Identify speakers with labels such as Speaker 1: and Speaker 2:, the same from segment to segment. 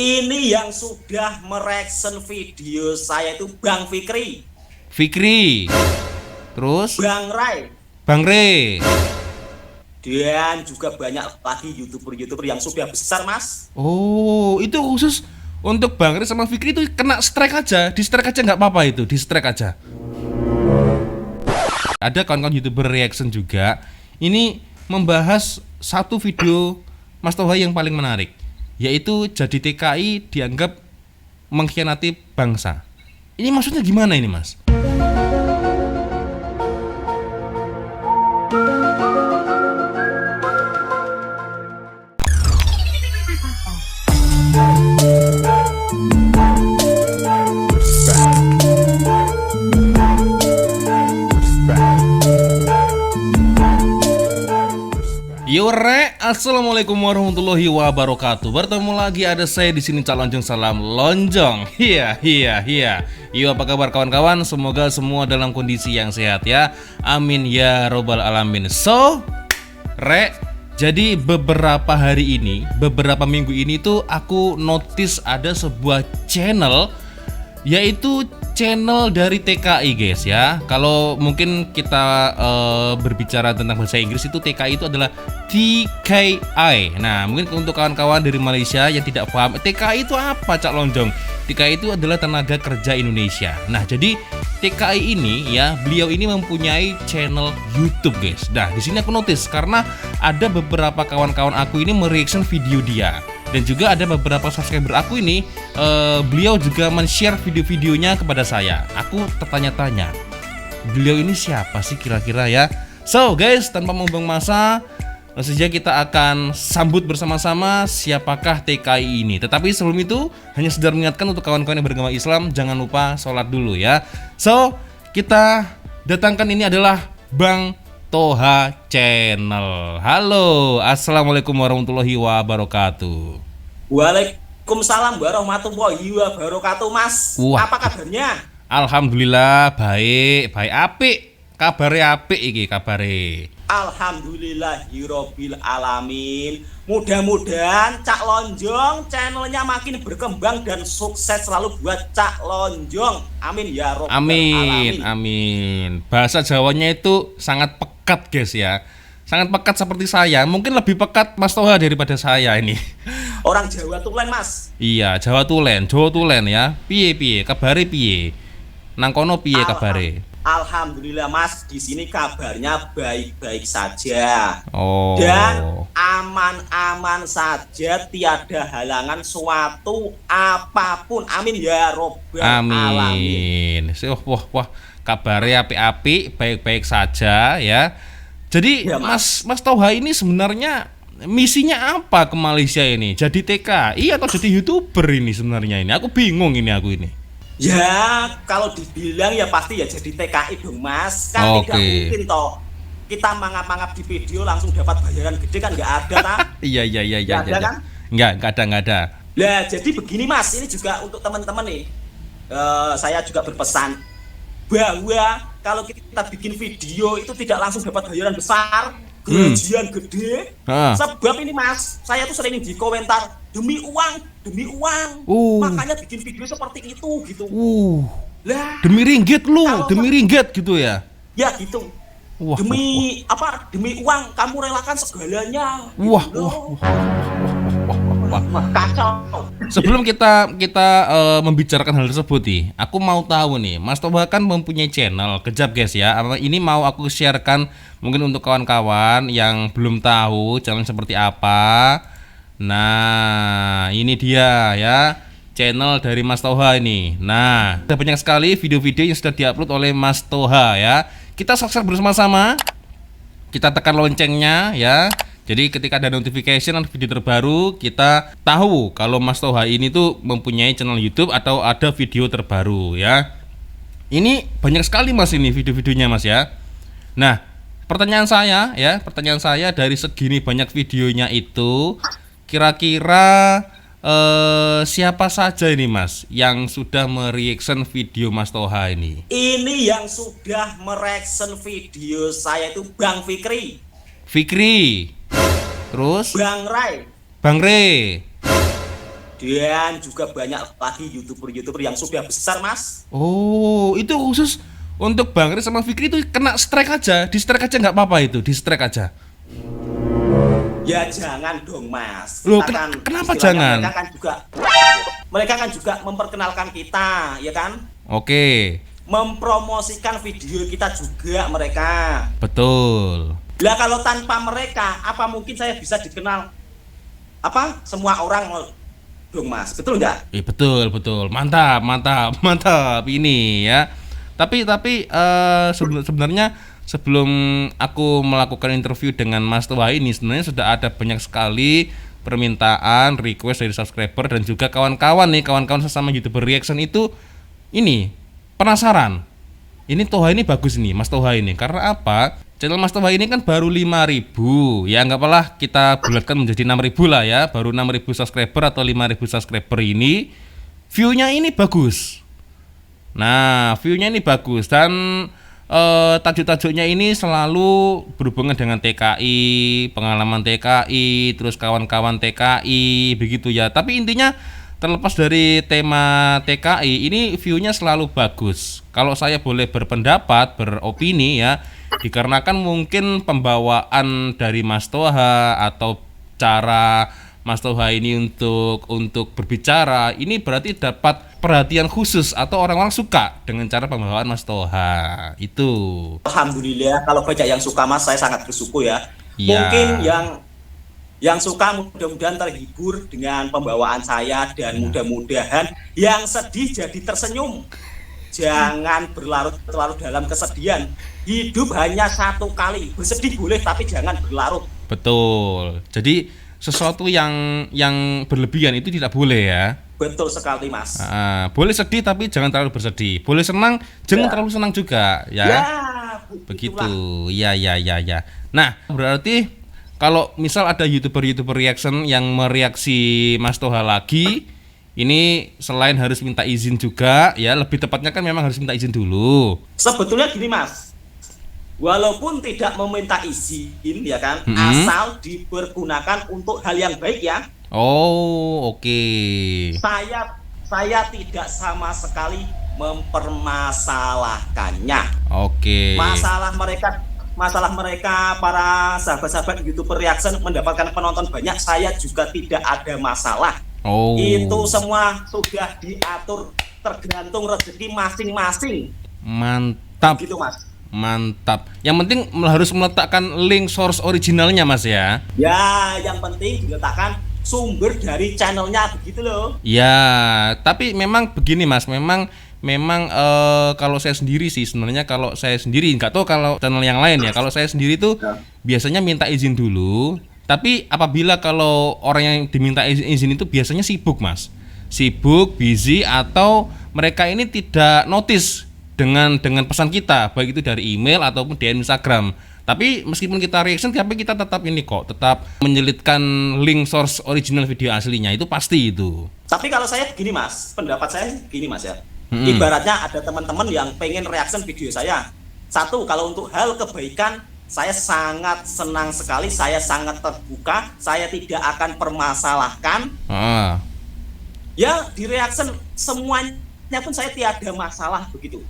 Speaker 1: Ini yang sudah mereaction video saya itu Bang Fikri,
Speaker 2: Fikri. Terus
Speaker 1: Bang Rai,
Speaker 2: Bang Re.
Speaker 1: dan juga banyak lagi YouTuber-YouTuber yang sudah besar, Mas.
Speaker 2: Oh, itu khusus untuk Bang Re sama Fikri itu kena strike aja. Di strike aja nggak apa-apa itu, di strike aja. Ada kawan-kawan YouTuber reaction juga. Ini membahas satu video Mas Toha yang paling menarik, yaitu jadi TKI dianggap mengkhianati bangsa. Ini maksudnya gimana ini, Mas? Yore, assalamualaikum warahmatullahi wabarakatuh. Bertemu lagi ada saya di sini Cak Lonjong, salam lonjong. Iya. Yo, apa kabar kawan-kawan? Semoga semua dalam kondisi yang sehat ya. Amin ya robbal alamin. So, jadi beberapa hari ini, beberapa minggu ini tuh aku notice ada sebuah channel, yaitu channel dari TKI guys ya. Kalau mungkin kita berbicara tentang bahasa Inggris itu TKI itu adalah TKI. Nah, mungkin untuk kawan-kawan dari Malaysia yang tidak paham TKI itu apa, Cak Lonjong? TKI itu adalah tenaga kerja Indonesia. Nah, jadi TKI ini ya, beliau ini mempunyai channel YouTube guys. Nah, di sini aku notice karena ada beberapa kawan-kawan aku ini mereaction video dia. Dan juga ada beberapa subscriber aku ini, beliau juga men-share video-videonya kepada saya. Aku tertanya-tanya, beliau ini siapa sih kira-kira ya? So guys, tanpa membuang masa, langsung saja kita akan sambut bersama-sama siapakah TKI ini. Tetapi sebelum itu, hanya sekedar mengingatkan untuk kawan-kawan yang beragama Islam, jangan lupa sholat dulu ya. So, kita datangkan ini adalah Bang Toha Channel. Halo, assalamualaikum warahmatullahi wabarakatuh.
Speaker 1: Waalaikumsalam warahmatullahi wabarakatuh, Mas.
Speaker 2: Wah.
Speaker 1: Apa kabarnya?
Speaker 2: Alhamdulillah baik, apik. Kabare apik iki kabare.
Speaker 1: Alhamdulillahirabbil alamin. Mudah-mudahan Cak Lonjong channelnya makin berkembang dan sukses selalu buat Cak Lonjong. Amin ya robbal alamin.
Speaker 2: Amin. Bahasa Jawanya itu sangat pekat guys ya. Sangat pekat seperti saya. Mungkin lebih pekat Mas Toha daripada saya ini.
Speaker 1: Orang Jawa Tulen, Mas.
Speaker 2: Iya, Jawa Tulen ya. Piye kabare piye? Nang kono piye kabare?
Speaker 1: Alhamdulillah, Mas, di sini kabarnya baik-baik saja.
Speaker 2: Oh.
Speaker 1: Dan aman-aman saja, tiada halangan suatu apapun. Amin ya robbal alamin.
Speaker 2: Wah, kabare apik-apik, baik-baik saja ya. Jadi
Speaker 1: ya,
Speaker 2: Mas Toha ini sebenarnya misinya apa ke Malaysia ini? Jadi TKI atau jadi YouTuber ini sebenarnya ini? Aku bingung ini aku.
Speaker 1: Ya, kalau dibilang ya pasti ya jadi TKI dong, Mas. Kan tidak mungkin toh kita mangap-mangap di video langsung dapat bayaran gede, kan nggak ada ta?
Speaker 2: Iya.
Speaker 1: Nggak ada kan?
Speaker 2: Nggak ada.
Speaker 1: Nah, jadi begini, Mas, ini juga untuk teman-teman nih. Saya juga berpesan bahwa kalau kita bikin video itu tidak langsung dapat bayaran besar, gajian gede. Sebab ini, Mas, saya tuh sering di komentar demi uang. Makanya bikin video seperti itu gitu. Lah,
Speaker 2: demi ringgit gitu ya.
Speaker 1: Ya gitu. Demi uang kamu relakan segalanya.
Speaker 2: Wah.
Speaker 1: Kacau.
Speaker 2: Sebelum kita membicarakan hal tersebut nih, aku mau tahu nih, Mas Toha kan mempunyai channel. Kejap guys ya, ini mau aku sharekan mungkin untuk kawan-kawan yang belum tahu channel seperti apa. Nah, ini dia ya, channel dari Mas Toha ini. Nah, ada banyak sekali video-video yang sudah diupload oleh Mas Toha ya. Kita subscribe bersama-sama. Kita tekan loncengnya ya. Jadi ketika ada notification atau video terbaru, kita tahu kalau Mas Toha ini tuh mempunyai channel YouTube atau ada video terbaru ya. Ini banyak sekali Mas ini video-videonya Mas ya. Nah, pertanyaan saya dari segini banyak videonya itu, kira-kira siapa saja ini Mas yang sudah mereaction video Mas Toha ini?
Speaker 1: Ini yang sudah mereaction video saya itu Bang Fikri.
Speaker 2: Terus
Speaker 1: Bang Rai.
Speaker 2: Bang Re.
Speaker 1: Dan juga banyak lagi YouTuber yang sudah besar, Mas.
Speaker 2: Oh, itu khusus untuk Bang Riz sama Fikri itu kena strike aja, di strike aja nggak apa-apa itu, di strike aja.
Speaker 1: Ya jangan dong, Mas.
Speaker 2: Loh,
Speaker 1: Kita
Speaker 2: kenapa
Speaker 1: istilahnya
Speaker 2: jangan?
Speaker 1: mereka kan juga memperkenalkan kita, ya kan?
Speaker 2: Oke,
Speaker 1: Mempromosikan video kita juga mereka.
Speaker 2: betul.
Speaker 1: Lah kalau tanpa mereka, apa mungkin saya bisa dikenal semua orang dong, Mas? Betul nggak?
Speaker 2: Betul, betul. Mantap, mantap, mantap ini ya. Tapi sebenarnya sebelum aku melakukan interview dengan Mas Toha ini sebenarnya sudah ada banyak sekali permintaan, request dari subscriber dan juga kawan-kawan sesama YouTuber reaction itu ini penasaran. Ini Toha ini bagus nih, Mas Toha ini. Karena apa? Channel Mas Toha ini kan baru 5.000. Ya nggak apalah kita bulatkan menjadi 6.000 lah ya. Baru 6.000 subscriber atau 5.000 subscriber ini view-nya ini bagus. Nah, view-nya ini bagus dan tajuk-tajuknya ini selalu berhubungan dengan TKI, pengalaman TKI, terus kawan-kawan TKI, begitu ya. Tapi intinya terlepas dari tema TKI, ini view-nya selalu bagus. Kalau saya boleh berpendapat, beropini ya, dikarenakan mungkin pembawaan dari Mas Toha atau cara Mas Toha ini untuk berbicara ini berarti dapat perhatian khusus atau orang-orang suka dengan cara pembawaan Mas Toha itu.
Speaker 1: Alhamdulillah kalau banyak yang suka, Mas, saya sangat bersyukur ya.
Speaker 2: Ya.
Speaker 1: Mungkin yang suka mudah-mudahan terhibur dengan pembawaan saya dan mudah-mudahan yang sedih jadi tersenyum. Jangan berlarut-larut dalam kesedihan. Hidup hanya satu kali. Bersedih boleh tapi jangan berlarut.
Speaker 2: Betul. Jadi sesuatu yang berlebihan itu tidak boleh ya.
Speaker 1: Betul sekali, Mas.
Speaker 2: Boleh sedih tapi jangan terlalu bersedih. Boleh senang, jangan terlalu senang juga ya.
Speaker 1: Ya,
Speaker 2: Begitu. Ya. Nah, berarti kalau misal ada YouTuber reaction yang mereaksi Mas Toha lagi, ini selain harus minta izin juga ya, lebih tepatnya kan memang harus minta izin dulu.
Speaker 1: Sebetulnya gini, Mas. Walaupun tidak meminta izin ya kan, asal dipergunakan untuk hal yang baik ya.
Speaker 2: Oh, oke.
Speaker 1: Saya tidak sama sekali mempermasalahkannya.
Speaker 2: Oke.
Speaker 1: Masalah mereka para sahabat-sahabat YouTuber reaction mendapatkan penonton banyak, saya juga tidak ada masalah.
Speaker 2: Oh.
Speaker 1: Itu semua sudah diatur tergantung rezeki masing-masing.
Speaker 2: Mantap.
Speaker 1: Gitu, Mas.
Speaker 2: Mantap. Yang penting harus meletakkan link source originalnya, Mas ya.
Speaker 1: Ya, yang penting diletakkan sumber dari channelnya, begitu loh.
Speaker 2: Ya, tapi memang begini, Mas. Memang kalau saya sendiri sih sebenarnya, kalau saya sendiri nggak tahu kalau channel yang lain ya. Kalau saya sendiri tuh biasanya minta izin dulu. Tapi apabila kalau orang yang diminta izin itu biasanya sibuk, Mas. Sibuk, busy, atau mereka ini tidak notice dengan pesan kita, baik itu dari email ataupun DM Instagram. Tapi meskipun kita reaction, tapi kita tetap tetap menyelitkan link source original video aslinya, itu pasti itu.
Speaker 1: Tapi kalau saya begini, Mas, pendapat saya gini, Mas ya. Ibaratnya ada teman-teman yang pengen reaction video saya. Satu, kalau untuk hal kebaikan, saya sangat senang sekali, saya sangat terbuka, saya tidak akan permasalahkan. Ya, di reaction semuanya pun saya tiada masalah begitu.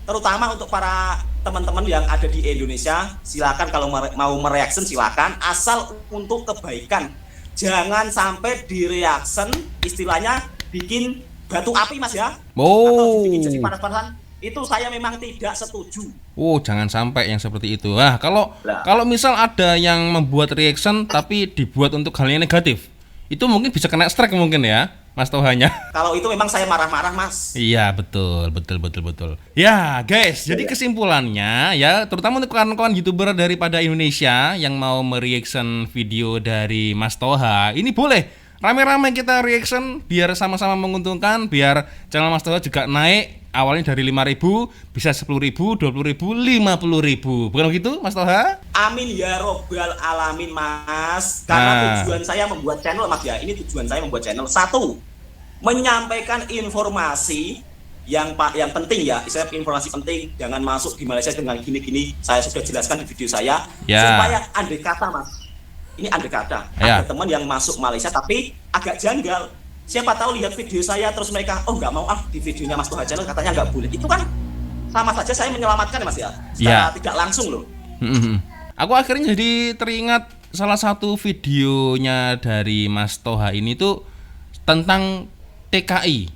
Speaker 1: Terutama untuk para teman-teman yang ada di Indonesia, silakan kalau mau mereaction silakan, asal untuk kebaikan. Jangan sampai di reaction istilahnya bikin batu api, Mas ya. Atau bikin jadi panas-panasan. Itu saya memang tidak setuju.
Speaker 2: Jangan sampai yang seperti itu. Kalau misal ada yang membuat reaction tapi dibuat untuk hal yang negatif, itu mungkin bisa kena strike mungkin ya, Mas Tohanya.
Speaker 1: Kalau itu memang saya marah-marah, Mas.
Speaker 2: Iya, betul. Ya, guys, jadi kesimpulannya ya, terutama untuk kawan-kawan YouTuber daripada Indonesia yang mau mereaction video dari Mas Toha, ini boleh rame-rame kita reaction biar sama-sama menguntungkan, biar channel Mas Toha juga naik. Awalnya dari 5.000 bisa 10.000, 20.000, 50.000. Bukan begitu, Mas Toha?
Speaker 1: Amin ya robbal alamin, Mas. Karena tujuan saya membuat channel, Mas ya. Ini tujuan saya membuat channel. Satu, menyampaikan informasi yang penting ya. Istilah informasi penting, jangan masuk di Malaysia dengan gini-gini. Saya sudah jelaskan di video saya. Supaya andai kata, Mas. Ini andai kata. Ada teman yang masuk Malaysia tapi agak janggal. siapa tahu lihat video saya terus mereka nggak mau di videonya Mas Toha Channel katanya nggak boleh. Itu kan sama saja saya menyelamatkan Mas ya, secara tidak langsung loh.
Speaker 2: Aku akhirnya jadi teringat salah satu videonya dari Mas Toha ini tuh tentang TKI,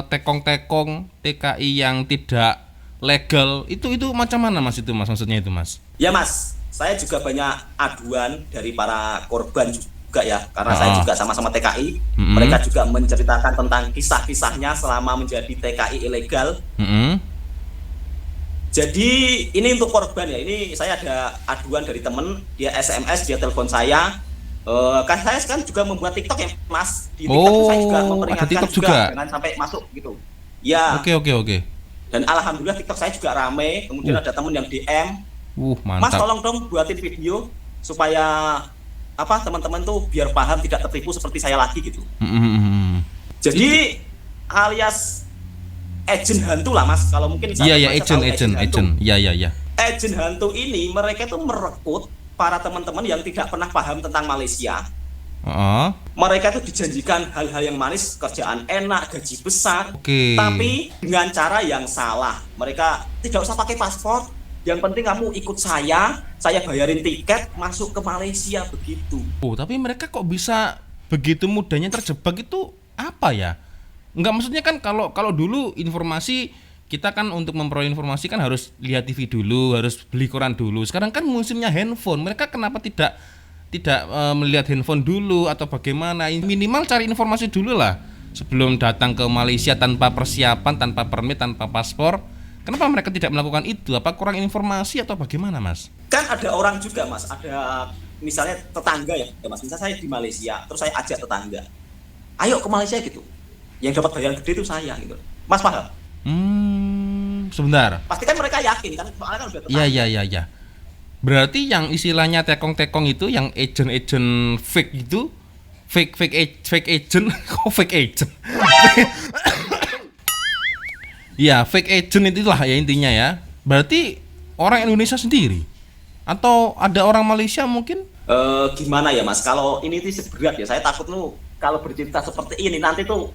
Speaker 2: tekong-tekong, TKI yang tidak legal. Itu macam mana Mas itu Mas, maksudnya itu Mas?
Speaker 1: Ya Mas, saya juga banyak aduan dari para korban juga ya, karena saya juga sama-sama TKI. Mereka juga menceritakan tentang kisah-kisahnya selama menjadi TKI ilegal. Jadi ini untuk korban ya, ini saya ada aduan dari temen, dia SMS, dia telepon saya. Kan saya sekarang juga membuat TikTok ya Mas. Di TikTok saya juga memperingatkan juga jangan sampai masuk gitu. Ya.
Speaker 2: Oke.
Speaker 1: Dan alhamdulillah TikTok saya juga rame. Kemudian ada temen yang DM,
Speaker 2: mantap.
Speaker 1: Mas tolong dong buatin video supaya teman-teman tuh biar paham, tidak tertipu seperti saya lagi gitu. Jadi alias agent hantu lah Mas, kalau mungkin
Speaker 2: iya agent. Iya.
Speaker 1: Agent hantu ini mereka tuh merekrut para teman-teman yang tidak pernah paham tentang Malaysia. Mereka tuh dijanjikan hal-hal yang manis, kerjaan enak, gaji besar, tapi dengan cara yang salah. Mereka tidak usah pakai paspor, yang penting kamu ikut saya bayarin tiket masuk ke Malaysia begitu.
Speaker 2: Tapi mereka kok bisa begitu mudahnya terjebak, itu apa ya? Enggak, maksudnya kan kalau dulu informasi kita kan untuk memperoleh informasi kan harus lihat TV dulu, harus beli koran dulu. Sekarang kan musimnya handphone. Mereka kenapa tidak melihat handphone dulu atau bagaimana? Minimal cari informasi dulu lah sebelum datang ke Malaysia tanpa persiapan, tanpa permit, tanpa paspor. Kenapa mereka tidak melakukan itu? Apa kurang informasi atau bagaimana Mas?
Speaker 1: Kan ada orang juga Mas, ada misalnya tetangga ya Mas. Misalnya saya di Malaysia, terus saya ajak tetangga, ayo ke Malaysia gitu. Yang dapat bayaran gede itu saya gitu. Mas paham?
Speaker 2: Sebentar.
Speaker 1: Pasti kan mereka yakin kan, soalnya kan udah tetangga.
Speaker 2: Iya. Berarti yang istilahnya tekong-tekong itu, yang agent fake itu, fake agent, kok fake agent? Ya, fake agent itulah ya intinya ya. Berarti orang Indonesia sendiri atau ada orang Malaysia mungkin?
Speaker 1: Gimana ya Mas, kalau ini tuh seberat ya, saya takut lu kalau bercerita seperti ini nanti tuh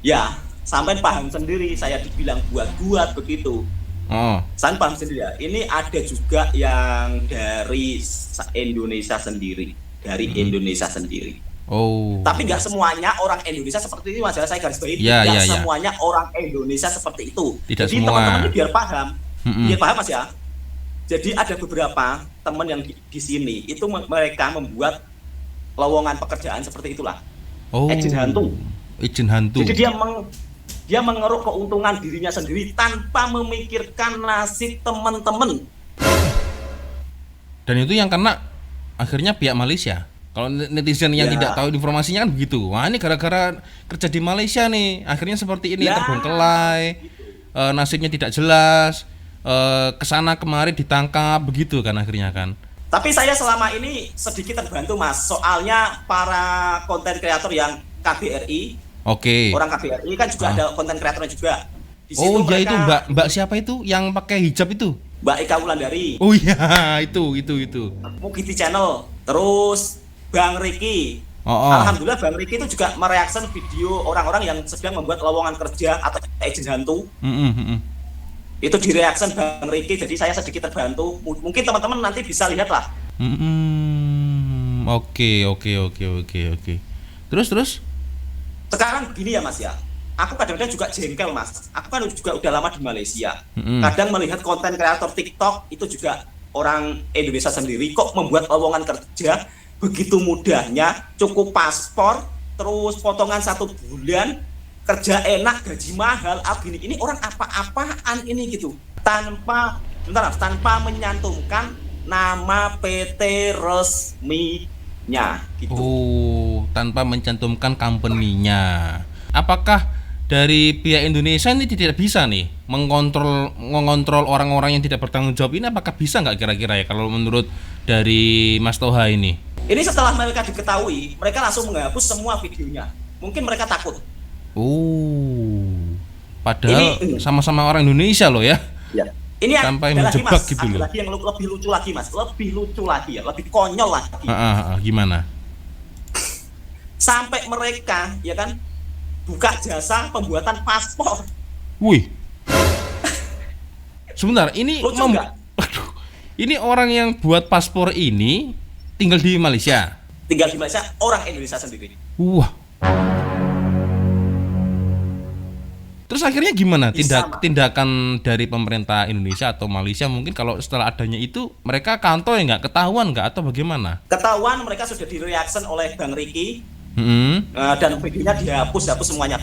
Speaker 1: ya sampai paham sendiri, saya dibilang buat-buat begitu. Saya paham sendiri ya. Ini ada juga yang dari Indonesia sendiri, Indonesia sendiri. Tapi nggak semuanya orang Indonesia seperti ini Mas. Saya garis bawahi, tidak semuanya orang Indonesia seperti itu.
Speaker 2: Tidak
Speaker 1: Jadi
Speaker 2: semua.
Speaker 1: teman-teman biar paham, Mas ya. Jadi ada beberapa teman yang di sini itu mereka membuat lowongan pekerjaan seperti itulah. Agent hantu. Jadi dia mengeruk keuntungan dirinya sendiri tanpa memikirkan nasib teman-teman.
Speaker 2: Dan itu yang kena akhirnya pihak Malaysia. Kalau netizen yang tidak tahu informasinya kan begitu. Wah, ini gara-gara kerja di Malaysia nih, akhirnya seperti ini, terbengkelai, nasibnya tidak jelas, kesana kemari ditangkap begitu kan akhirnya kan.
Speaker 1: Tapi saya selama ini sedikit terbantu Mas, soalnya para konten kreator yang KBRI, orang KBRI kan juga ada konten kreatornya juga. Di situ
Speaker 2: itu Mbak siapa itu yang pakai hijab itu?
Speaker 1: Mbak Ika Wulandari.
Speaker 2: Oh iya, itu.
Speaker 1: Mukiti Channel, terus Bang Riki. Alhamdulillah Bang Riki itu juga mereaction video orang-orang yang sedang membuat lowongan kerja atau agent hantu. Itu direaction Bang Riki, jadi saya sedikit terbantu. Mungkin teman-teman nanti bisa lihat lah.
Speaker 2: Oke. Terus?
Speaker 1: Sekarang begini ya Mas ya. Aku kadang-kadang juga jengkel Mas. Aku kan juga udah lama di Malaysia. Kadang melihat konten kreator TikTok itu juga orang Indonesia sendiri kok membuat lowongan kerja begitu mudahnya, cukup paspor, terus potongan 1 bulan, kerja enak, gaji mahal, ini orang apa-apaan ini gitu, tanpa menyantumkan nama PT resminya gitu.
Speaker 2: Tanpa mencantumkan company-nya. Apakah dari pihak Indonesia ini tidak bisa nih mengontrol orang-orang yang tidak bertanggung jawab ini? Apakah bisa nggak kira-kira ya kalau menurut dari Mas Toha ini?
Speaker 1: Ini setelah mereka diketahui, mereka langsung menghapus semua videonya. Mungkin mereka takut.
Speaker 2: Padahal sama-sama orang Indonesia loh ya.
Speaker 1: Ini yang
Speaker 2: sampai
Speaker 1: ada
Speaker 2: menjebak
Speaker 1: lagi, Mas,
Speaker 2: gitu
Speaker 1: ada
Speaker 2: loh.
Speaker 1: lagi yang lebih lucu lagi Mas, lebih konyol lagi.
Speaker 2: Gimana?
Speaker 1: sampai mereka ya kan buka jasa pembuatan paspor.
Speaker 2: Wih. Sebentar, ini
Speaker 1: Lucu nggak?
Speaker 2: Aduh, ini orang yang buat paspor ini tinggal di Malaysia.
Speaker 1: Tinggal di Malaysia, orang Indonesia sendiri.
Speaker 2: Wah. Terus akhirnya gimana
Speaker 1: Bisa, Mas.
Speaker 2: tindakan dari pemerintah Indonesia atau Malaysia mungkin kalau setelah adanya itu mereka kantor ya nggak ketahuan nggak atau bagaimana?
Speaker 1: Ketahuan mereka sudah direaction oleh Bang Riki.
Speaker 2: Hmm.
Speaker 1: Dan videonya dihapus semuanya,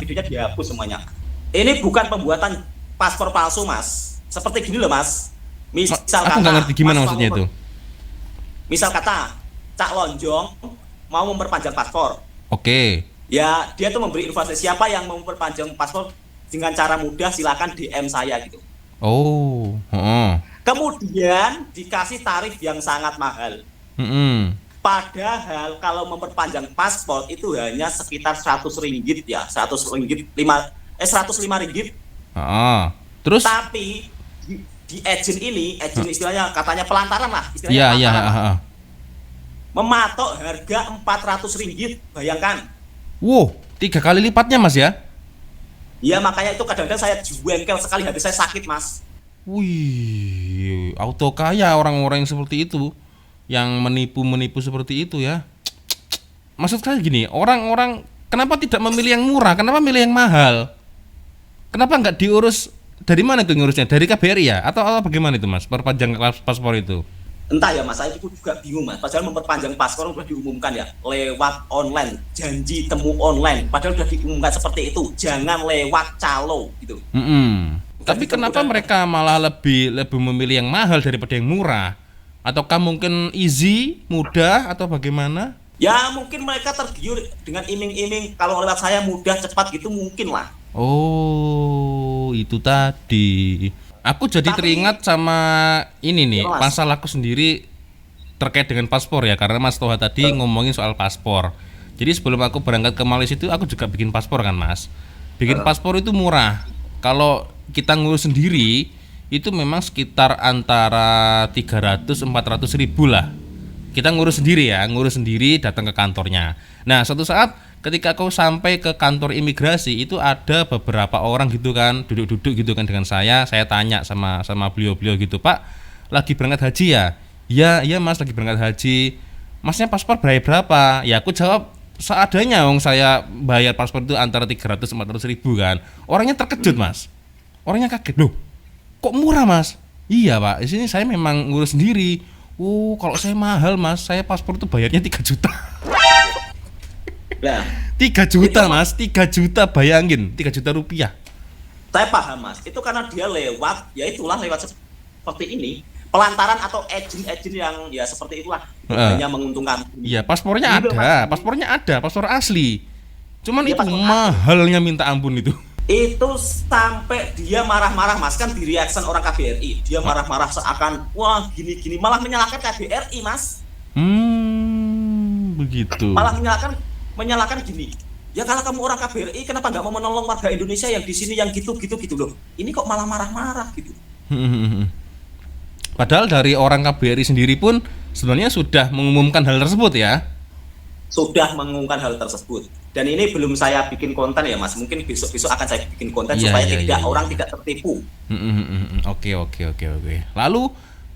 Speaker 1: Ini bukan pembuatan paspor palsu, Mas. Seperti gini loh, Mas. Misal
Speaker 2: Aku nggak ngerti gimana
Speaker 1: Mas
Speaker 2: maksudnya itu.
Speaker 1: Misal kata Cak Lonjong mau memperpanjang paspor.
Speaker 2: Oke.
Speaker 1: Ya, dia tuh memberi informasi siapa yang mau memperpanjang paspor dengan cara mudah, silakan DM saya gitu.
Speaker 2: Oh. Heeh.
Speaker 1: Kemudian dikasih tarif yang sangat mahal.
Speaker 2: Hmm.
Speaker 1: Padahal kalau memperpanjang paspor itu hanya sekitar 100 ringgit ya, 105 ringgit.
Speaker 2: Heeh. Terus?
Speaker 1: Tapi di agent istilahnya katanya pelantaran lah, istilahnya
Speaker 2: Iya,
Speaker 1: pelantaran.
Speaker 2: iya.
Speaker 1: Mematok harga 400 ringgit, bayangkan.
Speaker 2: Wow, 3 kali lipatnya Mas ya?
Speaker 1: Ya makanya itu kadang-kadang saya jengkel sekali, hati saya sakit, Mas.
Speaker 2: Wih, auto kaya orang-orang yang seperti itu, yang menipu seperti itu ya. Maksud saya gini, orang-orang kenapa tidak memilih yang murah, kenapa milih yang mahal? Kenapa nggak diurus, dari mana itu ngurusnya? Dari KBRI ya? Atau bagaimana itu Mas, perpanjang paspor itu?
Speaker 1: Entah ya Mas, saya itu juga bingung Mas. Padahal memperpanjang paspor sudah diumumkan ya, lewat online, janji temu online. Padahal sudah diumumkan seperti itu, jangan lewat calo gitu.
Speaker 2: Tapi kenapa mereka malah lebih memilih yang mahal daripada yang murah? Ataukah mungkin easy, mudah atau bagaimana?
Speaker 1: Ya mungkin mereka tergiur dengan iming-iming kalau lewat saya mudah cepat gitu mungkin lah.
Speaker 2: Oh, itu tadi. Aku jadi teringat sama ini nih,
Speaker 1: Ya, Mas.
Speaker 2: pasal aku sendiri terkait dengan paspor ya, karena Mas Toha tadi ngomongin soal paspor. Jadi sebelum aku berangkat ke Malaysia itu aku juga bikin paspor kan Mas. Bikin paspor itu murah. Kalau kita ngurus sendiri itu memang sekitar antara 300-400 ribu lah. Kita ngurus sendiri datang ke kantornya. Nah suatu saat ketika aku sampai ke kantor imigrasi itu ada beberapa orang gitu kan duduk-duduk gitu kan dengan saya tanya sama beliau-beliau gitu, Pak lagi berangkat haji ya? Iya Mas lagi berangkat haji. Masnya paspor berapa? Ya aku jawab seadanya, saya bayar paspor itu antara 300-400 ribu kan. Orangnya terkejut Mas, orangnya kaget, loh kok murah Mas? Iya Pak, di sini saya memang ngurus sendiri. Oh kalau saya mahal Mas, saya paspor itu bayarnya 3 juta.
Speaker 1: Nah,
Speaker 2: 3 juta
Speaker 1: itu,
Speaker 2: Mas, 3 juta bayangin, 3 juta rupiah.
Speaker 1: saya paham Mas, itu karena dia lewat, ya itulah lewat seperti ini, pelantaran atau agent-agent yang ya seperti itulah, hanya menguntungkan.
Speaker 2: Iya, paspornya
Speaker 1: Gitu,
Speaker 2: ada,
Speaker 1: Mas.
Speaker 2: paspor asli. Cuman
Speaker 1: Iya,
Speaker 2: itu
Speaker 1: paspor
Speaker 2: mahalnya minta ampun itu.
Speaker 1: Itu sampai dia marah-marah Mas, kan di reaction orang KBRI, dia marah-marah seakan wah gini-gini, malah menyalahkan KBRI Mas.
Speaker 2: Begitu.
Speaker 1: Malah menyalahkan gini. Ya kalau kamu orang KBRI kenapa nggak mau menolong warga Indonesia yang di sini yang gitu loh. Ini kok malah marah-marah gitu.
Speaker 2: Padahal dari orang KBRI sendiri pun sebenarnya sudah mengumumkan hal tersebut ya.
Speaker 1: Sudah mengumumkan hal tersebut. Dan ini belum saya bikin konten ya Mas. Mungkin besok-besok akan saya bikin konten supaya orang tidak tertipu.
Speaker 2: Oke. Lalu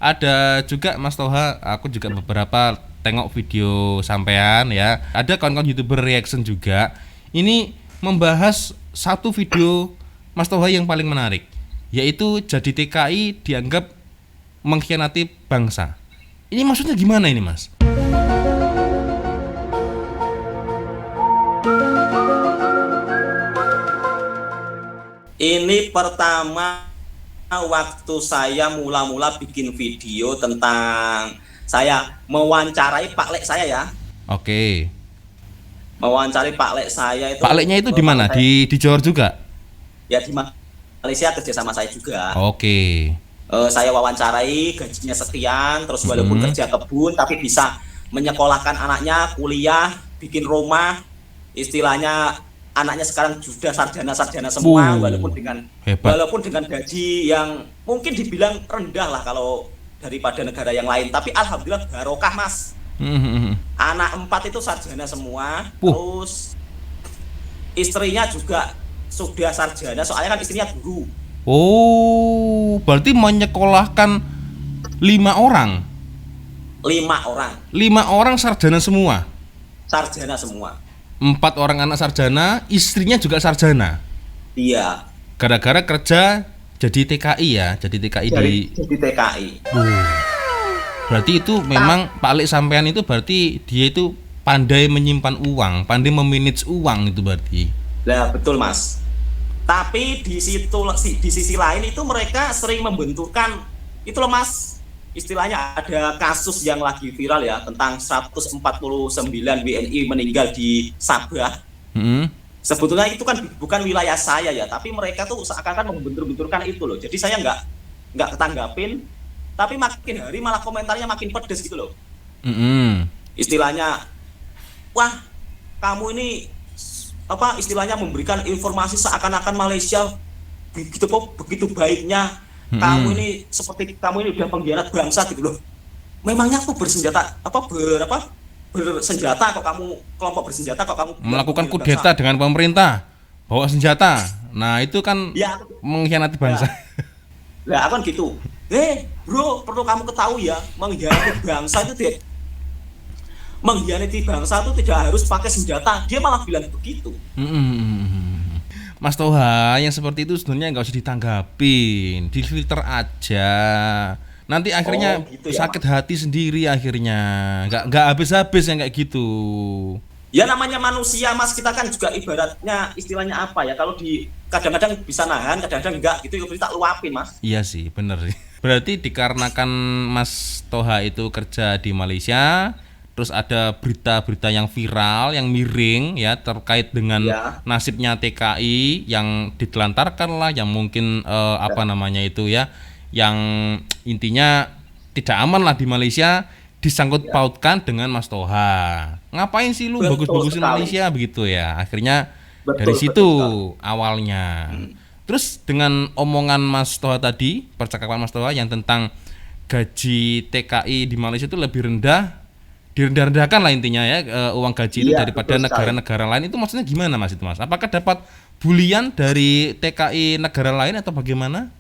Speaker 2: ada juga Mas Toha, aku juga beberapa tengok video sampean ya. Ada kawan-kawan YouTuber reaction juga. Ini membahas satu video Mas Toha yang paling menarik, yaitu jadi TKI dianggap mengkhianati bangsa. Ini maksudnya gimana ini Mas?
Speaker 1: Ini pertama waktu saya mula-mula bikin video tentang saya mewawancarai Pak Lek saya ya.
Speaker 2: Oke.
Speaker 1: Mewawancarai Pak Lek saya itu.
Speaker 2: Pak Leknya itu di mana? Di Johor juga?
Speaker 1: Ya di Malaysia kerja sama saya juga.
Speaker 2: Oke.
Speaker 1: Saya wawancarai gajinya sekian, terus walaupun kerja kebun tapi bisa menyekolahkan anaknya, kuliah, bikin rumah, istilahnya anaknya sekarang sudah sarjana semua, walaupun dengan gaji yang mungkin dibilang rendah lah kalau daripada negara yang lain, tapi alhamdulillah barokah Mas. Anak 4 itu sarjana semua.
Speaker 2: Puh.
Speaker 1: Terus istrinya juga sudah sarjana, soalnya kan istrinya guru.
Speaker 2: Oh, berarti menyekolahkan 5 orang.
Speaker 1: 5 orang
Speaker 2: 5 orang sarjana semua.
Speaker 1: sarjana semua.
Speaker 2: 4 orang anak sarjana, istrinya juga sarjana.
Speaker 1: Iya,
Speaker 2: Gara-gara kerja jadi TKI ya, jadi TKI di.
Speaker 1: jadi TKI.
Speaker 2: Berarti itu memang Pak Lek sampean itu berarti dia itu pandai menyimpan uang, pandai memanage uang itu berarti.
Speaker 1: Nah, betul Mas. Tapi di sisi lain itu mereka sering membenturkan itu loh Mas. Istilahnya ada kasus yang lagi viral ya tentang 149 WNI meninggal di Sabah. Sebetulnya itu kan bukan wilayah saya ya, tapi mereka tuh seakan-akan membentur-benturkan itu loh. Jadi saya nggak ketanggapin, tapi makin hari malah komentarnya makin pedes gitu loh. Istilahnya, wah kamu ini apa istilahnya memberikan informasi seakan-akan Malaysia begitu baiknya. Kamu ini seperti kamu ini udah pengkhianat bangsa gitu loh. Memangnya aku bersenjata bersenjata kok kamu kelompok bersenjata kok kamu
Speaker 2: Melakukan kudeta dengan pemerintah, bawa senjata. Nah, itu kan
Speaker 1: ya,
Speaker 2: mengkhianati bangsa.
Speaker 1: Nah, aku kan gitu. Bro, perlu kamu ketahui ya, mengkhianati bangsa itu tidak harus pakai senjata. Dia malah bilang begitu.
Speaker 2: Mas Toha, yang seperti itu sebenarnya nggak usah ditanggapin, difilter aja. Nanti akhirnya
Speaker 1: gitu ya,
Speaker 2: sakit hati sendiri akhirnya, nggak habis-habis yang kayak gitu.
Speaker 1: Ya namanya manusia Mas, kita kan juga ibaratnya istilahnya apa ya, kalau kadang-kadang bisa nahan, kadang-kadang enggak gitu, ya tak luapin Mas.
Speaker 2: Iya sih, bener sih. Berarti dikarenakan Mas Toha itu kerja di Malaysia, terus ada berita-berita yang viral, yang miring ya terkait dengan nasibnya TKI yang ditelantarkan lah, yang mungkin apa namanya itu ya, yang intinya tidak aman lah di Malaysia, disangkut pautkan dengan Mas Toha. Ngapain sih lu bagus-bagusin Malaysia begitu ya? Akhirnya dari situ awalnya. Terus dengan omongan Mas Toha tadi, percakapan Mas Toha yang tentang gaji TKI di Malaysia itu lebih rendah, direndah-rendahkan lah intinya ya, uang gaji itu daripada negara-negara lain, itu maksudnya gimana Mas itu Mas? Apakah dapat bulian dari TKI negara lain atau bagaimana?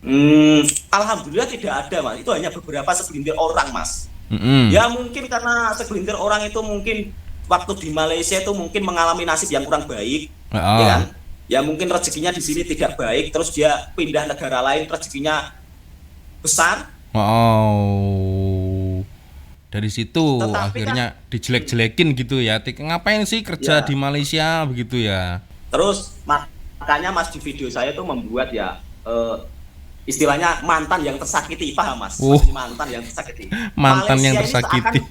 Speaker 1: Alhamdulillah tidak ada Mas, itu hanya beberapa segelintir orang Mas. Ya mungkin karena segelintir orang itu mungkin waktu di Malaysia itu mungkin mengalami nasib yang kurang baik, ya kan? Ya mungkin rezekinya di sini tidak baik, terus dia pindah negara lain rezekinya besar.
Speaker 2: Dari situ akhirnya dijelek-jelekin gitu ya. Ngapain sih kerja di Malaysia begitu ya?
Speaker 1: Terus makanya Mas di video saya tuh membuat ya istilahnya mantan yang tersakiti, paham Mas? Mantan yang tersakiti.
Speaker 2: Mantan yang tersakiti.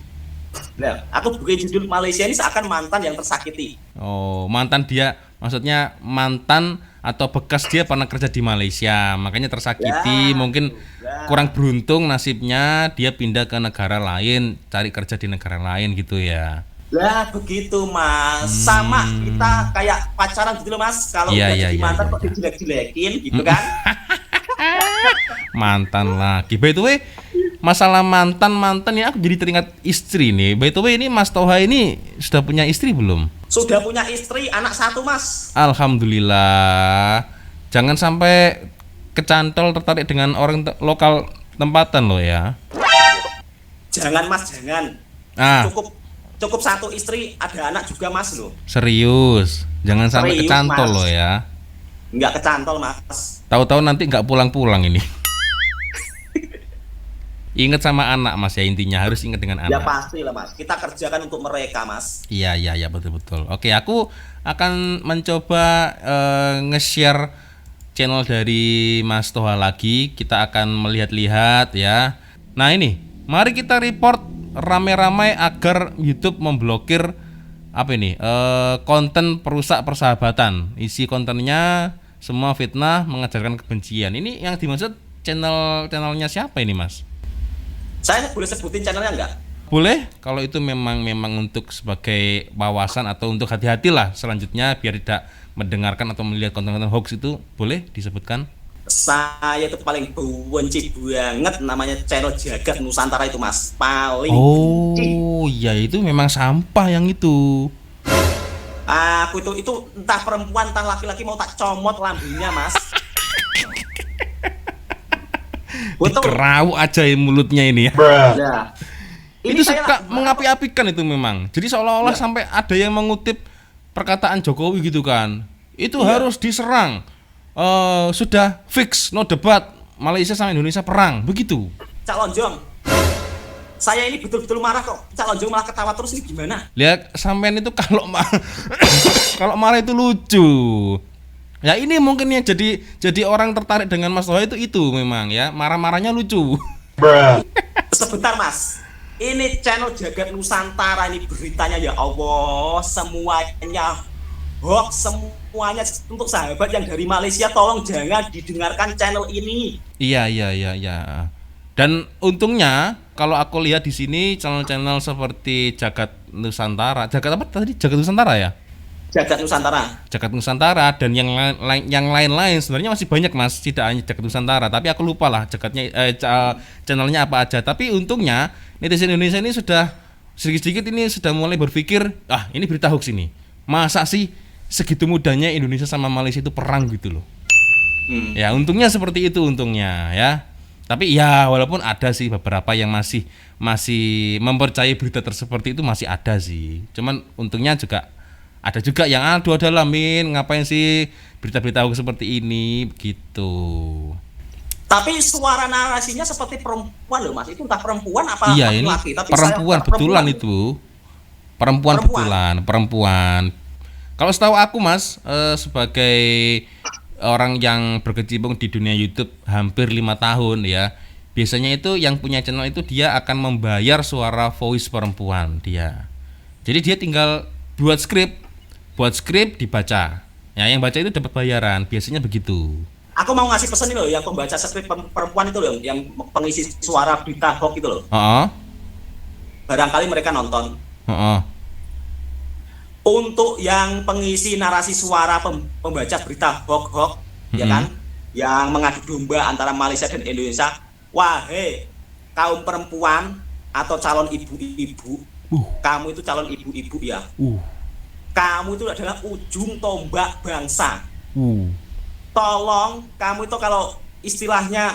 Speaker 1: Nah, aku bikin judul Malaysia ini seakan mantan yang tersakiti.
Speaker 2: Oh, mantan dia, maksudnya mantan atau bekas dia pernah kerja di Malaysia, makanya tersakiti, mungkin kurang beruntung nasibnya, dia pindah ke negara lain, cari kerja di negara lain gitu ya.
Speaker 1: Lah begitu Mas, sama kita kayak pacaran gitu loh Mas, kalau udah jadi mantan kok dijelek-jelekin gitu kan.
Speaker 2: Mantan lagi. By the way, masalah mantan ini aku jadi teringat istri nih. By the way, ini Mas Toha ini sudah punya istri belum?
Speaker 1: Sudah punya istri, anak 1 Mas.
Speaker 2: Alhamdulillah. Jangan sampai kecantol tertarik dengan orang lokal tempatan loh ya.
Speaker 1: Jangan Mas, jangan. Cukup 1 istri, ada anak juga Mas loh.
Speaker 2: Serius, jangan sampai kecantol Mas. Loh ya.
Speaker 1: Nggak kecantol Mas.
Speaker 2: Tahu-tahu nanti nggak pulang-pulang ini. Ingat sama anak Mas ya, intinya harus ingat dengan anak.
Speaker 1: Ya pasti lah Mas, kita kerjakan untuk mereka Mas.
Speaker 2: Iya betul. Oke, aku akan mencoba nge-share channel dari Mas Toha lagi. Kita akan melihat-lihat ya. Nah ini, mari kita report rame-ramai agar YouTube memblokir apa ini, konten perusak persahabatan. Isi kontennya semua fitnah, mengajarkan kebencian. Ini yang dimaksud channelnya siapa ini Mas?
Speaker 1: Saya boleh sebutin channelnya enggak?
Speaker 2: Boleh, kalau itu memang untuk sebagai wawasan atau untuk hati-hatilah selanjutnya biar tidak mendengarkan atau melihat konten-konten hoax itu, boleh disebutkan?
Speaker 1: Saya itu paling benci banget namanya channel Jagat Nusantara itu Mas. Paling benci.
Speaker 2: Oh, ya itu memang sampah yang itu.
Speaker 1: Aku itu entah perempuan entah laki-laki mau tak comot lambungnya Mas. Betul.
Speaker 2: Dikerau aja ya mulutnya ini ya.
Speaker 1: Nah, ini
Speaker 2: Itu
Speaker 1: saya
Speaker 2: suka
Speaker 1: lagi-
Speaker 2: mengapi-apikan itu memang. Jadi seolah-olah
Speaker 1: Ya.
Speaker 2: sampai ada yang mengutip perkataan Jokowi gitu kan. Itu
Speaker 1: Iya.
Speaker 2: harus diserang. Sudah fix, no debat. Malaysia sama Indonesia perang, begitu.
Speaker 1: Cak Lonjong. Saya ini betul-betul marah kok. Cak Lonjong malah ketawa terus ini gimana?
Speaker 2: Lihat sampean itu kalau kalau marah itu lucu. Ya ini mungkin yang jadi orang tertarik dengan Mas Toha itu memang ya, marah-marahnya lucu.
Speaker 1: Sebentar Mas. Ini channel Jagat Nusantara ini beritanya ya Allah semuanya hoax semuanya untuk sahabat yang dari Malaysia tolong jangan didengarkan channel ini.
Speaker 2: Iya. Dan untungnya kalau aku lihat di sini channel-channel seperti Jagat Nusantara, Jagat apa tadi? Jagat Nusantara ya?
Speaker 1: Jagat Nusantara.
Speaker 2: Jagat Nusantara dan yang lain-lain sebenarnya masih banyak Mas, tidak hanya Jagat Nusantara, tapi aku lupa lah channelnya apa aja. Tapi untungnya netizen Indonesia ini sudah sedikit-sedikit ini sudah mulai berpikir, ini berita hoax ini. Masa sih segitu mudahnya Indonesia sama Malaysia itu perang gitu loh. Ya untungnya seperti itu untungnya ya. Tapi ya walaupun ada sih beberapa yang masih mempercayai berita seperti itu masih ada sih. Cuman untungnya juga ada juga yang aduh ada lamin ngapain sih berita-berita hoax seperti ini gitu.
Speaker 1: Tapi suara narasinya seperti perempuan loh Mas. Itu entah perempuan apa
Speaker 2: Iya ini
Speaker 1: laki-laki. Tapi
Speaker 2: perempuan
Speaker 1: saya-
Speaker 2: betulan itu. Perempuan. Kalau setahu aku Mas sebagai orang yang berkecimpung di dunia YouTube hampir 5 tahun ya. Biasanya itu yang punya channel itu dia akan membayar suara voice perempuan dia. Jadi dia tinggal buat skrip dibaca. Ya yang baca itu dapat bayaran, biasanya begitu.
Speaker 1: Aku mau ngasih pesan nih loh yang pembaca skrip perempuan itu loh, yang pengisi suara berita hoax itu loh.
Speaker 2: Heeh.
Speaker 1: Barangkali mereka nonton.
Speaker 2: Heeh.
Speaker 1: Untuk yang pengisi narasi suara pembaca berita hoax, ya kan, yang mengadu domba antara Malaysia dan Indonesia, wahai kaum perempuan atau calon ibu-ibu, kamu itu calon ibu-ibu ya, kamu itu adalah ujung tombak bangsa. Tolong kamu itu kalau istilahnya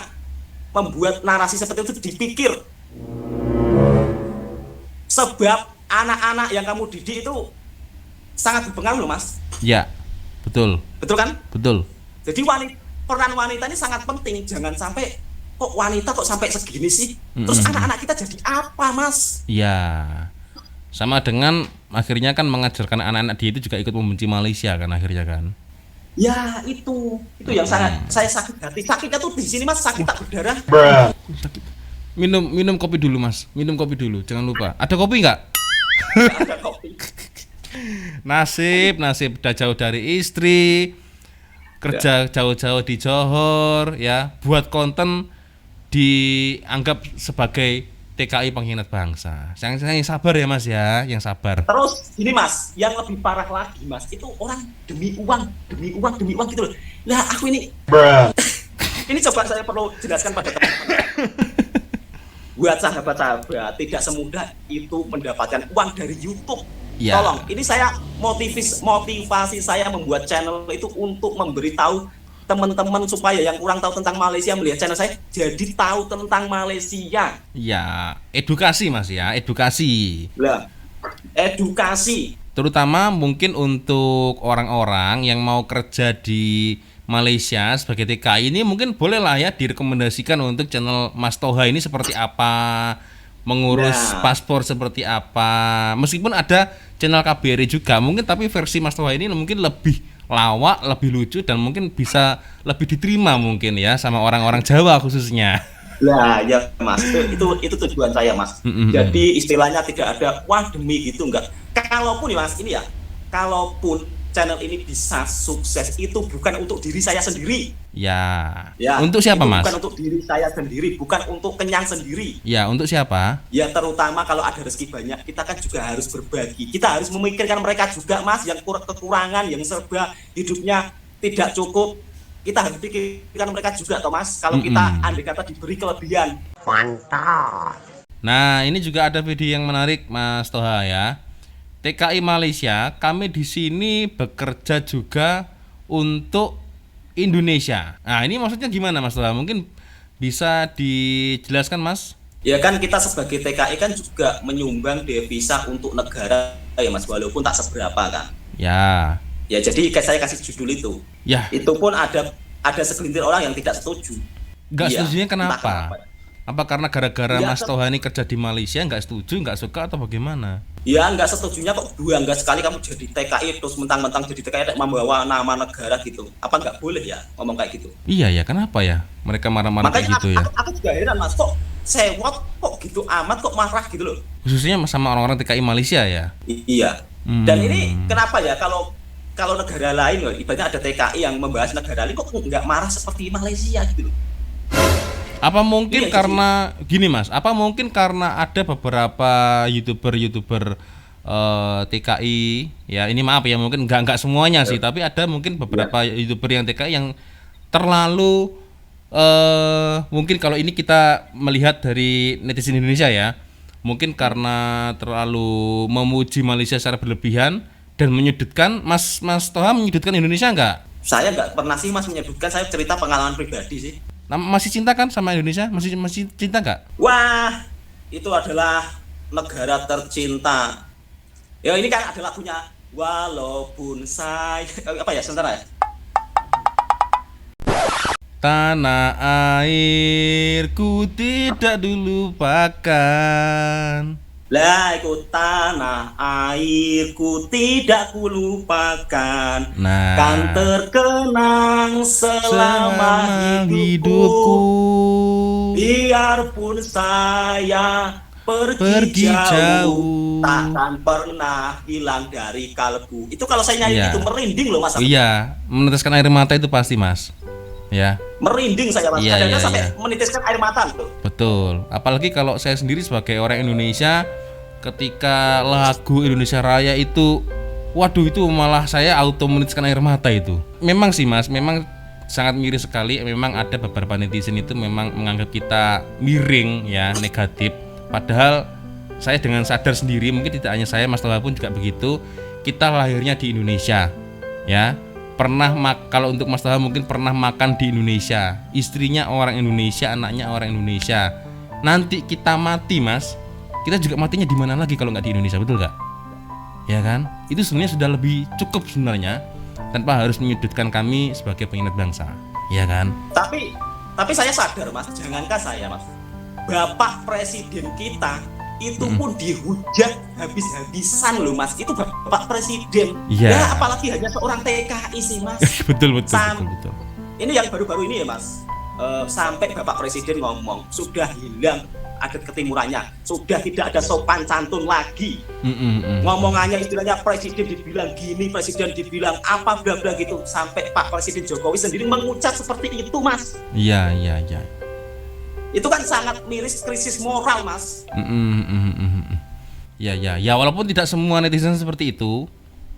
Speaker 1: membuat narasi seperti itu dipikir, sebab anak-anak yang kamu didik itu sangat berpengaruh loh Mas.
Speaker 2: Ya, betul.
Speaker 1: Betul kan?
Speaker 2: Betul.
Speaker 1: Jadi peran wanita ini sangat penting. Jangan sampai kok wanita kok sampai segini sih. Terus anak-anak kita jadi apa Mas?
Speaker 2: Ya. Sama dengan akhirnya kan mengajarkan anak-anak dia itu juga ikut membenci Malaysia kan akhirnya kan.
Speaker 1: Ya itu yang sangat saya sakit hati. Sakitnya tuh di sini Mas, sakit tak berdarah.
Speaker 2: Minum kopi dulu Mas. Minum kopi dulu, jangan lupa. Ada kopi nggak?
Speaker 1: Nggak ada kopi.
Speaker 2: Nasib udah jauh dari istri, kerja jauh-jauh di Johor ya, buat konten dianggap sebagai TKI pengkhianat bangsa. Yang sabar ya Mas ya, yang sabar.
Speaker 1: Terus ini Mas, yang lebih parah lagi Mas, itu orang demi uang gitu loh. Lah aku ini ini coba saya perlu jelaskan pada teman-teman. Buat sahabat-sahabat, tidak semudah itu mendapatkan uang dari YouTube.
Speaker 2: Ya.
Speaker 1: Tolong, ini saya motivasi saya membuat channel itu untuk memberitahu teman-teman supaya yang kurang tahu tentang Malaysia melihat channel saya jadi tahu tentang Malaysia.
Speaker 2: Ya, edukasi Mas ya, edukasi.
Speaker 1: Lah, edukasi.
Speaker 2: Terutama mungkin untuk orang-orang yang mau kerja di Malaysia sebagai TKI ini mungkin bolehlah ya direkomendasikan untuk channel Mas Toha ini seperti apa, mengurus paspor seperti apa. Meskipun ada channel KBRI juga mungkin, tapi versi Mas Toha ini mungkin lebih lawak, lebih lucu dan mungkin bisa lebih diterima mungkin ya sama orang-orang Jawa khususnya.
Speaker 1: Lah ya Mas, itu tujuan saya Mas. Jadi istilahnya tidak ada wah demi gitu enggak. Kalaupun ya Mas ini ya, kalaupun channel ini bisa sukses itu bukan untuk diri saya sendiri.
Speaker 2: Ya.
Speaker 1: Ya.
Speaker 2: Untuk siapa
Speaker 1: itu
Speaker 2: Mas?
Speaker 1: Bukan untuk diri saya sendiri, bukan untuk kenyang sendiri.
Speaker 2: Ya, untuk siapa?
Speaker 1: Ya terutama kalau ada rezeki banyak, kita kan juga harus berbagi. Kita harus memikirkan mereka juga Mas yang kekurangan, yang serba hidupnya tidak cukup. kita harus pikirkan mereka juga toh Mas. Kalau kita andai kata diberi kelebihan.
Speaker 2: Nah, ini juga ada video yang menarik Mas Toha ya. TKI Malaysia, kami di sini bekerja juga untuk Indonesia. Nah, ini maksudnya gimana Mas Toha? Mungkin bisa dijelaskan Mas?
Speaker 1: Ya kan kita sebagai TKI kan juga menyumbang devisa untuk negara ya Mas, walaupun tak seberapa kan.
Speaker 2: Ya.
Speaker 1: Ya jadi saya kasih judul itu.
Speaker 2: Ya.
Speaker 1: Itu pun ada segelintir orang yang tidak setuju.
Speaker 2: Nggak
Speaker 1: Iya,
Speaker 2: setujunya
Speaker 1: entah
Speaker 2: kenapa? Apa karena gara-gara
Speaker 1: Ya,
Speaker 2: Mas Toha ini kerja di Malaysia nggak setuju, nggak suka atau bagaimana?
Speaker 1: Ya nggak setujunya kok bangga sekali kamu jadi TKI terus mentang-mentang jadi TKI membawa nama negara gitu. Apa nggak boleh ya ngomong kayak gitu?
Speaker 2: Iya ya, kenapa ya? Mereka marah-marah kayak
Speaker 1: Makanya
Speaker 2: gitu ya.
Speaker 1: aku juga heran Mas, kok sewot kok gitu amat kok marah gitu loh.
Speaker 2: Khususnya sama orang-orang TKI Malaysia ya.
Speaker 1: Iya. Dan ini kenapa ya kalau negara lain loh, ibaratnya ada TKI yang membahas negara lain kok nggak marah seperti Malaysia gitu loh.
Speaker 2: Apa mungkin
Speaker 1: Iya,
Speaker 2: karena gini Mas? Apa mungkin karena ada beberapa YouTuber TKI ya, ini maaf ya mungkin nggak semuanya sih, tapi ada mungkin beberapa YouTuber yang TKI yang terlalu mungkin kalau ini kita melihat dari netizen Indonesia ya, mungkin karena terlalu memuji Malaysia secara berlebihan dan menyudutkan. Mas Toha menyudutkan Indonesia nggak?
Speaker 1: Saya nggak pernah sih Mas menyebutkan, saya cerita pengalaman pribadi sih.
Speaker 2: Nah, masih cinta kan sama Indonesia? Masih cinta nggak?
Speaker 1: Wah, itu adalah negara tercinta. Ya ini kan ada lagunya walaupun saya apa ya sebentar ya.
Speaker 2: Tanah airku tidak dilupakan.
Speaker 1: Lah ikut tanah airku tidak kulupakan.
Speaker 2: Nah,
Speaker 1: Kan terkenang selama hidupku. Biarpun saya pergi jauh, takkan pernah hilang dari kalbu. Itu kalau saya nyanyi
Speaker 2: Iya.
Speaker 1: itu merinding loh Mas.
Speaker 2: Iya, meneteskan air mata itu pasti Mas. Ya,
Speaker 1: Merinding saya Mas.
Speaker 2: Iya,
Speaker 1: Kadang-kadang
Speaker 2: iya,
Speaker 1: sampai
Speaker 2: iya.
Speaker 1: menitiskan air mata gitu.
Speaker 2: betul. Apalagi kalau saya sendiri sebagai orang Indonesia, ketika lagu Indonesia Raya itu, waduh itu malah saya auto menitiskan air mata itu. Memang sih Mas, memang sangat miris sekali. Memang ada beberapa netizen itu memang menganggap kita miring ya, negatif. Padahal saya dengan sadar sendiri, mungkin tidak hanya saya, Mas Toha pun juga begitu. Kita lahirnya di Indonesia, ya. Kalau untuk Mas Toha mungkin pernah makan di Indonesia, istrinya orang Indonesia, anaknya orang Indonesia. Nanti kita mati Mas, kita juga matinya di mana lagi kalau nggak di Indonesia, betul nggak? Ya kan? Itu sebenarnya sudah lebih cukup sebenarnya, tanpa harus menyudutkan kami sebagai pengingat bangsa, ya kan?
Speaker 1: Tapi saya sadar Mas, jangankan saya Mas, Bapak Presiden kita itu pun dihujat habis-habisan loh Mas. Itu Bapak Presiden.
Speaker 2: Iya.
Speaker 1: Ya apalagi hanya seorang TKI sih Mas.
Speaker 2: betul.
Speaker 1: Ini yang baru-baru ini ya Mas. Sampai Bapak Presiden ngomong sudah hilang adat ketimurannya, sudah tidak ada sopan santun lagi. Ngomongannya istilahnya presiden dibilang gini, presiden dibilang apa bla bla gitu, sampai Pak Presiden Jokowi sendiri mengucap seperti itu Mas.
Speaker 2: Iya.
Speaker 1: Itu kan sangat miris, krisis moral Mas.
Speaker 2: Ya, walaupun tidak semua netizen seperti itu,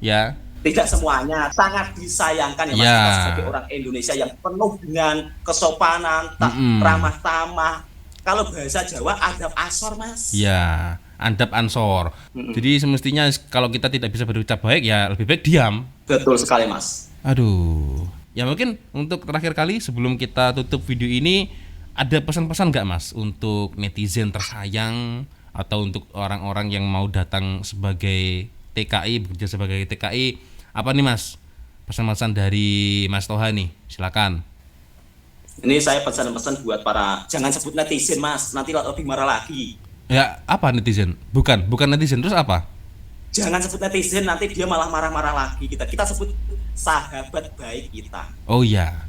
Speaker 2: ya.
Speaker 1: Tidak semuanya, sangat disayangkan ya Mas,
Speaker 2: Ya.
Speaker 1: kita sebagai orang Indonesia yang penuh dengan kesopanan, ramah tamah. Kalau bahasa Jawa adab asor Mas.
Speaker 2: Ya, andap ansor. Jadi semestinya kalau kita tidak bisa berucap baik, ya lebih baik diam.
Speaker 1: Betul sekali Mas.
Speaker 2: Aduh. Ya mungkin untuk terakhir kali sebelum kita tutup video ini, ada pesan-pesan nggak Mas untuk netizen tersayang atau untuk orang-orang yang mau datang sebagai TKI, bekerja sebagai TKI, apa nih Mas? Pesan-pesan dari Mas Toha nih, silakan.
Speaker 1: Ini saya pesan-pesan buat para, jangan sebut netizen Mas, nanti lebih marah lagi.
Speaker 2: Ya, apa netizen? Bukan netizen, terus apa?
Speaker 1: Jangan sebut netizen, nanti dia malah marah-marah lagi. Kita sebut sahabat baik kita.
Speaker 2: Oh iya.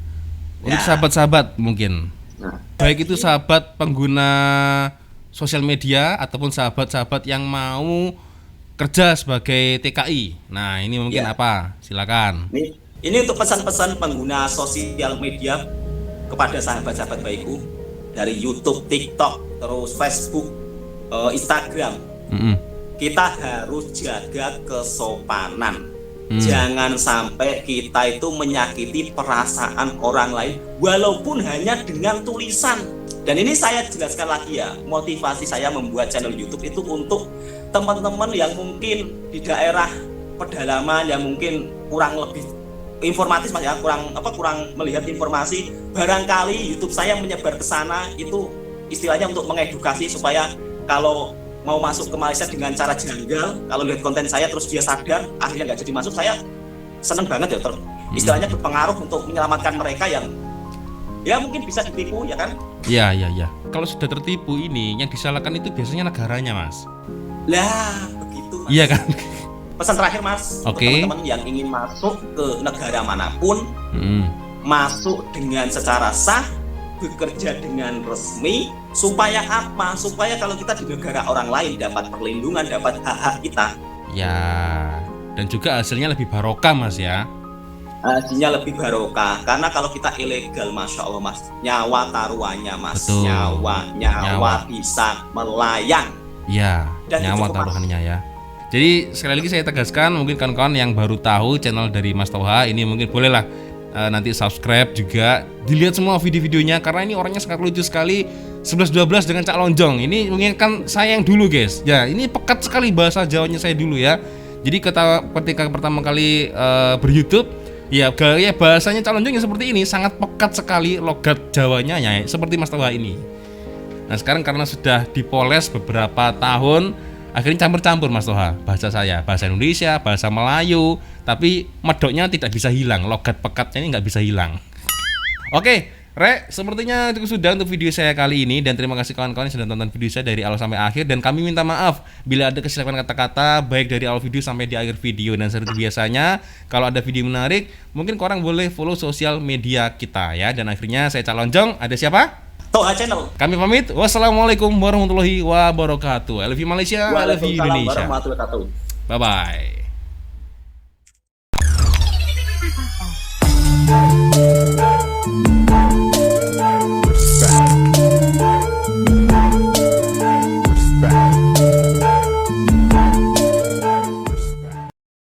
Speaker 2: Untuk
Speaker 1: Ya.
Speaker 2: sahabat-sahabat mungkin.
Speaker 1: Nah,
Speaker 2: Baik itu sahabat pengguna sosial media ataupun sahabat-sahabat yang mau kerja sebagai TKI. Nah, ini mungkin
Speaker 1: Ya.
Speaker 2: apa? Silakan.
Speaker 1: ini untuk pesan-pesan pengguna sosial media kepada sahabat-sahabat baikku dari YouTube, TikTok, terus Facebook, Instagram. Kita harus jaga kesopanan. Jangan sampai kita itu menyakiti perasaan orang lain walaupun hanya dengan tulisan. Dan ini saya jelaskan lagi ya, motivasi saya membuat channel YouTube itu untuk teman-teman yang mungkin di daerah pedalaman yang mungkin kurang lebih informatif Mas ya, kurang melihat informasi. Barangkali YouTube saya menyebar ke sana itu istilahnya untuk mengedukasi supaya kalau mau masuk ke Malaysia dengan cara janggal, kalau lihat konten saya terus dia sadar akhirnya nggak jadi masuk, saya seneng banget ya, istilahnya berpengaruh untuk menyelamatkan mereka yang ya mungkin bisa ditipu ya kan.
Speaker 2: Iya. Kalau sudah tertipu ini yang disalahkan itu biasanya negaranya Mas.
Speaker 1: Lah begitu Mas.
Speaker 2: Iya kan.
Speaker 1: Pesan terakhir Mas, untuk teman-teman yang ingin masuk ke negara manapun, masuk dengan secara sah, bekerja dengan resmi, supaya apa? Supaya kalau kita di negara orang lain dapat perlindungan, dapat hak-hak kita.
Speaker 2: Ya, dan juga hasilnya lebih barokah Mas ya.
Speaker 1: Hasilnya lebih barokah, karena kalau kita ilegal, Masya Allah Mas, nyawa taruhannya Mas.
Speaker 2: Betul.
Speaker 1: Nyawa bisa melayang.
Speaker 2: Ya,
Speaker 1: dan
Speaker 2: nyawa taruhannya ya. Jadi sekali lagi saya tegaskan, mungkin kawan-kawan yang baru tahu channel dari Mas Toha ini mungkin bolehlah nanti subscribe juga, dilihat semua video-videonya karena ini orangnya sangat lucu sekali. 11-12 dengan Cak Lonjong ini mengingatkan saya yang dulu guys. Ya, ini pekat sekali bahasa Jawanya saya dulu ya. Jadi ketika pertama kali ber-YouTube, ya gaya bahasanya Cak Lonjong yang seperti ini sangat pekat sekali, logat Jawanya ya seperti Mas Toha ini. Nah sekarang karena sudah dipoles beberapa tahun, akhirnya campur-campur Mas Toha, bahasa saya, bahasa Indonesia, bahasa Melayu, tapi medoknya tidak bisa hilang, logat pekatnya ini nggak bisa hilang. Oke, Rek, sepertinya itu sudah untuk video saya kali ini, dan terima kasih kawan-kawan yang sudah tonton video saya dari awal sampai akhir, dan kami minta maaf bila ada kesilapan kata-kata baik dari awal video sampai di akhir video. Dan seperti biasanya, kalau ada video menarik, mungkin korang boleh follow sosial media kita ya. Dan akhirnya saya Cak Lonjong, ada siapa?
Speaker 1: Toha Channel.
Speaker 2: Kami pamit. Wassalamualaikum warahmatullahi wabarakatuh. I love you Malaysia, I love you Indonesia.
Speaker 1: Warahmatullahi wabarakatuh.
Speaker 2: Bye bye.